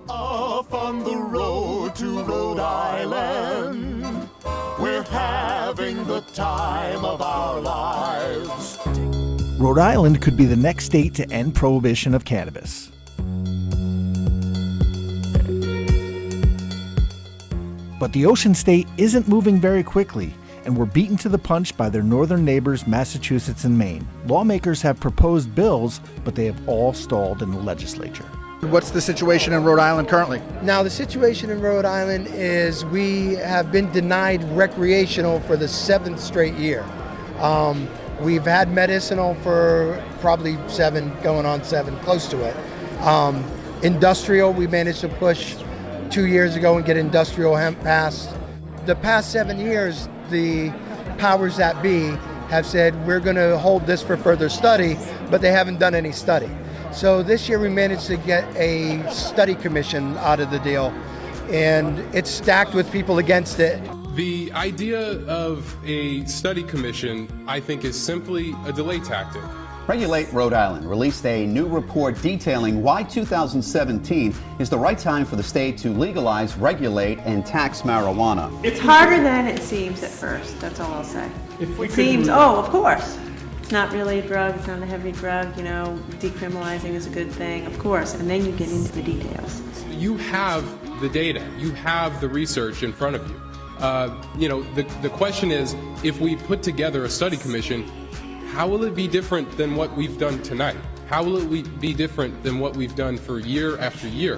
Off on the road to Rhode Island, we're having the time of our lives. Rhode Island could be the next state to end prohibition of cannabis. But the Ocean State isn't moving very quickly, and were beaten to the punch by their northern neighbors, Massachusetts and Maine. Lawmakers have proposed bills, but they have all stalled in the legislature. What's the situation in Rhode Island currently? Now, the situation in Rhode Island is we have been denied recreational for the 7th straight year. We've had medicinal for probably 7, going on 7, close to it. Industrial, we managed to push 2 years ago and get industrial hemp passed. The past 7 years, the powers that be have said we're going to hold this for further study, but they haven't done any study. So this year we managed to get a study commission out of the deal, and it's stacked with people against it. The idea of a study commission, I think, is simply a delay tactic. Regulate Rhode Island released a new report detailing why 2017 is the right time for the state to legalize, regulate, and tax marijuana. It's harder than it seems at first, that's all I'll say. It seems, oh, of course. It's not really a drug, it's not a heavy drug, you know, decriminalizing is a good thing, of course, and then you get into the details. You have the data, you have the research in front of you. The question is, if we put together a study commission, how will it be different than what we've done tonight? How will it be different than what we've done for year after year?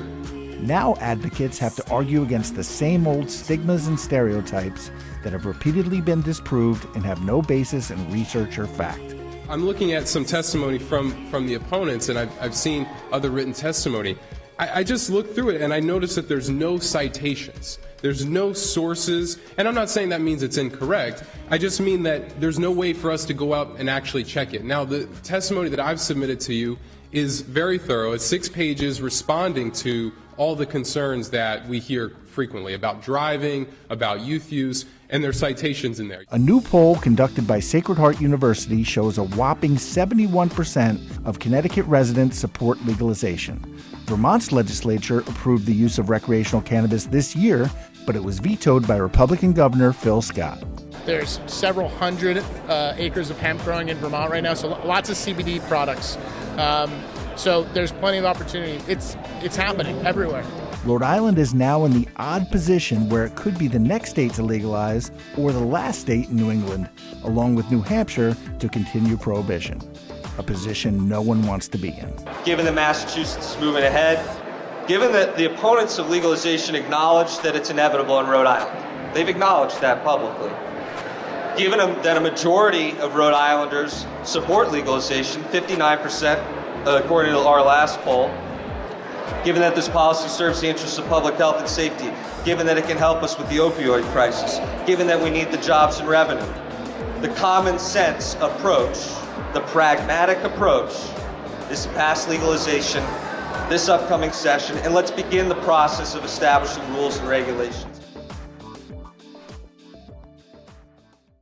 Now advocates have to argue against the same old stigmas and stereotypes that have repeatedly been disproved and have no basis in research or fact. I'm looking at some testimony from the opponents, and I've seen other written testimony. I just looked through it and I noticed that there's no citations. There's no sources, and I'm not saying that means it's incorrect. I just mean that there's no way for us to go out and actually check it. Now, the testimony that I've submitted to you is very thorough. It's 6 pages responding to all the concerns that we hear frequently about driving, about youth use, and there's citations in there. A new poll conducted by Sacred Heart University shows a whopping 71% of Connecticut residents support legalization. Vermont's legislature approved the use of recreational cannabis this year, but it was vetoed by Republican Governor Phil Scott. There's several hundred acres of hemp growing in Vermont right now, so lots of CBD products. So there's plenty of opportunity. It's happening everywhere. Rhode Island is now in the odd position where it could be the next state to legalize or the last state in New England, along with New Hampshire, to continue prohibition. A position no one wants to be in. Given that Massachusetts is moving ahead, given that the opponents of legalization acknowledge that it's inevitable in Rhode Island, they've acknowledged that publicly. Given that a majority of Rhode Islanders support legalization, 59% according to our last poll, given that this policy serves the interests of public health and safety, given that it can help us with the opioid crisis, given that we need the jobs and revenue, the common sense approach, the pragmatic approach is to pass legalization this upcoming session, and let's begin the process of establishing rules and regulations.